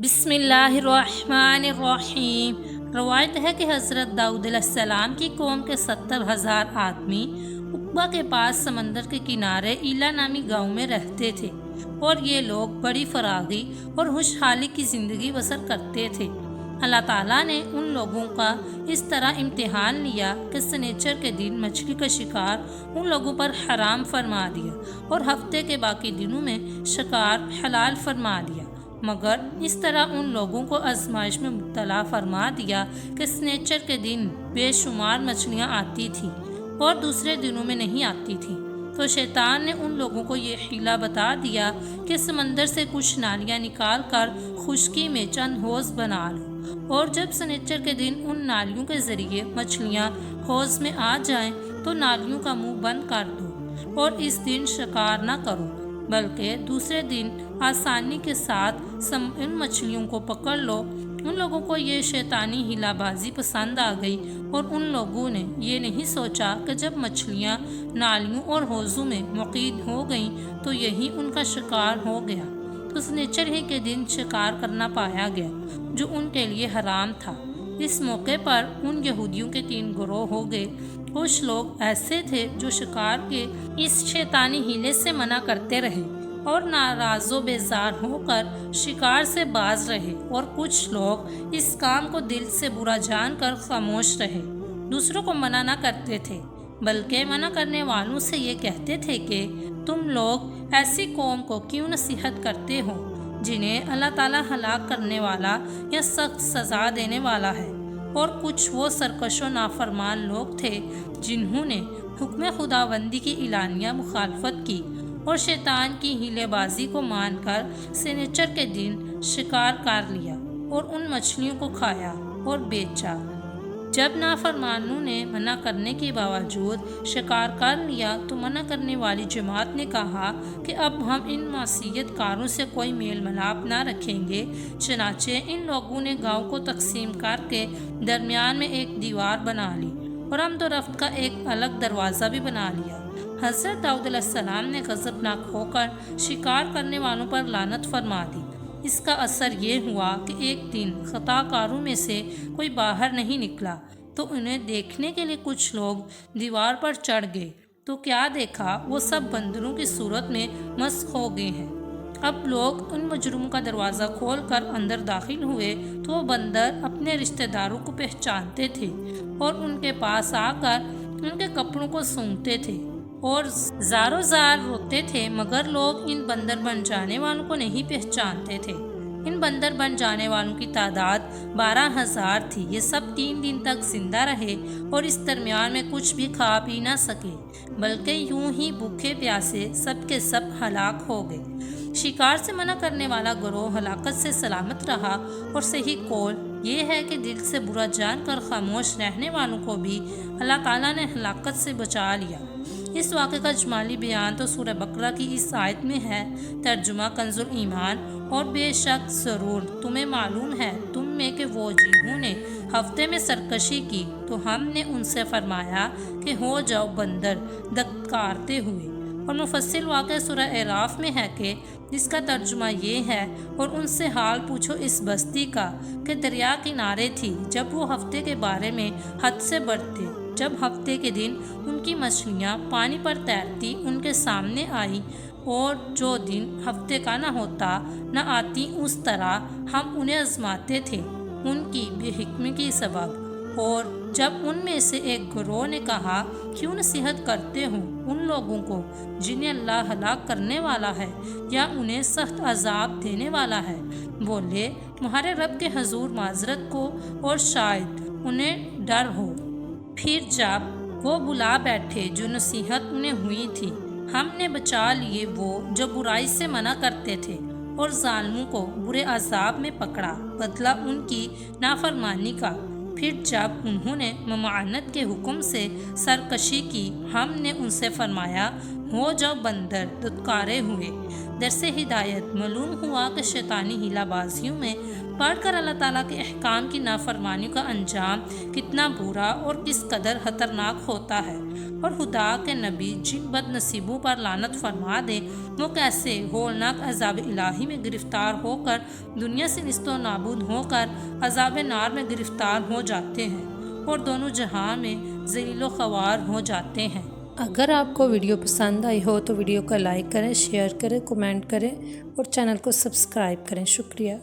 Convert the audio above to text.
بسم اللہ الرحمن الرحیم۔ روایت ہے کہ حضرت داؤد علیہ السلام کی قوم کے 70,000 آدمی عقبہ کے پاس سمندر کے کنارے ایلا نامی گاؤں میں رہتے تھے، اور یہ لوگ بڑی فراغی اور خوشحالی کی زندگی بسر کرتے تھے۔ اللہ تعالیٰ نے ان لوگوں کا اس طرح امتحان لیا کہ سنیچر کے دن مچھلی کا شکار ان لوگوں پر حرام فرما دیا اور ہفتے کے باقی دنوں میں شکار حلال فرما دیا، مگر اس طرح ان لوگوں کو آزمائش میں مبتلا فرما دیا کہ سنیچر کے دن بے شمار مچھلیاں آتی تھیں اور دوسرے دنوں میں نہیں آتی تھیں۔ تو شیطان نے ان لوگوں کو یہ حیلہ بتا دیا کہ سمندر سے کچھ نالیاں نکال کر خشکی میں چند حوض بنا لو، اور جب سنیچر کے دن ان نالیوں کے ذریعے مچھلیاں حوض میں آ جائیں تو نالیوں کا منہ بند کر دو اور اس دن شکار نہ کرو، بلکہ دوسرے دن آسانی کے ساتھ ان مچھلیوں کو پکڑ لو۔ ان لوگوں کو یہ شیطانی ہیلہ بازی پسند آ گئی، اور ان لوگوں نے یہ نہیں سوچا کہ جب مچھلیاں نالیوں اور حوضوں میں مقید ہو گئیں تو یہی ان کا شکار ہو گیا، تو سنیچر ہی کے دن شکار کرنا پایا گیا جو ان کے لیے حرام تھا۔ اس موقع پر ان یہودیوں کے 3 گروہ ہو گئے۔ کچھ لوگ ایسے تھے جو شکار کے اس شیطانی ہیلے سے منع کرتے رہے اور ناراض و بیزار ہو کر شکار سے باز رہے، اور کچھ لوگ اس کام کو دل سے برا جان کر خاموش رہے، دوسروں کو منع نہ کرتے تھے، بلکہ منع کرنے والوں سے یہ کہتے تھے کہ تم لوگ ایسی قوم کو کیوں نصیحت کرتے ہو جنہیں اللہ تعالیٰ ہلاک کرنے والا یا سخت سزا دینے والا ہے۔ اور کچھ وہ سرکش و نافرمان لوگ تھے جنہوں نے حکم خداوندی کی اعلانیہ مخالفت کی اور شیطان کی ہیلے بازی کو مان کر سنیچر کے دن شکار کر لیا اور ان مچھلیوں کو کھایا اور بیچا۔ جب نافرمانوں نے منع کرنے کے باوجود شکار کر لیا تو منع کرنے والی جماعت نے کہا کہ اب ہم ان معصیت کاروں سے کوئی میل ملاپ نہ رکھیں گے۔ چنانچہ ان لوگوں نے گاؤں کو تقسیم کر کے درمیان میں ایک دیوار بنا لی اور آمد و رفت کا ایک الگ دروازہ بھی بنا لیا۔ حضرت داؤد علیہ السلام نے غضبناک ہو کر شکار کرنے والوں پر لعنت فرما دی۔ اس کا اثر یہ ہوا کہ ایک دن خطا کاروں میں سے کوئی باہر نہیں نکلا، تو انہیں دیکھنے کے لیے کچھ لوگ دیوار پر چڑھ گئے، تو کیا دیکھا، وہ سب بندروں کی صورت میں مسخ ہو گئے ہیں۔ اب لوگ ان مجرموں کا دروازہ کھول کر اندر داخل ہوئے تو وہ بندر اپنے رشتہ داروں کو پہچانتے تھے اور ان کے پاس آ کر ان کے کپڑوں کو سونگھتے تھے اور زار و زار روتے تھے، مگر لوگ ان بندر بن جانے والوں کو نہیں پہچانتے تھے۔ ان بندر بن جانے والوں کی تعداد 12,000 تھی۔ یہ سب 3 دن تک زندہ رہے اور اس درمیان میں کچھ بھی کھا پی نہ سکے، بلکہ یوں ہی بھوکے پیاسے سب کے سب ہلاک ہو گئے۔ شکار سے منع کرنے والا گروہ ہلاکت سے سلامت رہا، اور صحیح قول یہ ہے کہ دل سے برا جان کر خاموش رہنے والوں کو بھی اللہ تعالیٰ نے ہلاکت سے بچا لیا۔ اس واقعے کا اجمالی بیان تو سورہ بقرہ کی اس آیت میں ہے۔ ترجمہ کنز الایمان۔ اور بے شک ضرور تمہیں معلوم ہے تم میں کہ وہ جنہوں نے ہفتے میں سرکشی کی تو ہم نے ان سے فرمایا کہ ہو جاؤ بندر دھتکارتے ہوئے۔ اور مفصل واقعہ سورہ اعراف میں ہے کہ جس کا ترجمہ یہ ہے، اور ان سے حال پوچھو اس بستی کا کہ دریا کنارے تھی جب وہ ہفتے کے بارے میں حد سے بڑھتے، جب ہفتے کے دن ان کی مچھلیاں پانی پر تیرتی ان کے سامنے آئی، اور جو دن ہفتے کا نہ ہوتا نہ آتی، اس طرح ہم انہیں آزماتے تھے ان کی بے حکمی کی سبب۔ اور جب ان میں سے ایک گروہ نے کہا کیوں نصیحت کرتے ہو ان لوگوں کو جنہیں اللہ ہلاک کرنے والا ہے یا انہیں سخت عذاب دینے والا ہے، بولے تمہارے رب کے حضور معذرت کو اور شاید انہیں ڈر ہو۔ پھر جب وہ بلا بیٹھے جو نصیحت انہیں ہوئی تھی، ہم نے بچا لیے وہ جو برائی سے منع کرتے تھے، اور ظالموں کو برے عذاب میں پکڑا بدلہ ان کی نافرمانی کا۔ پھر جب انہوں نے ممانعت کے حکم سے سرکشی کی، ہم نے ان سے فرمایا ہو جو بندر دتکارے ہوئے۔ درس ہدایت معلوم ہوا کہ شیطانی ہیلہ بازیوں میں پڑھ کر اللہ تعالیٰ کے احکام کی نافرمانی کا انجام کتنا برا اور کس قدر خطرناک ہوتا ہے، اور خدا کے نبی جن بد نصیبوں پر لعنت فرما دے وہ کیسے ہولناک عذاب الہی میں گرفتار ہو کر دنیا سے نیست و نابود ہو کر عذاب نار میں گرفتار ہو جاتے ہیں اور دونوں جہاں میں ذلیل و خوار ہو جاتے ہیں۔ اگر آپ کو ویڈیو پسند آئی ہو تو ویڈیو کو لائک کریں، شیئر کریں، کمنٹ کریں اور چینل کو سبسکرائب کریں۔ شکریہ۔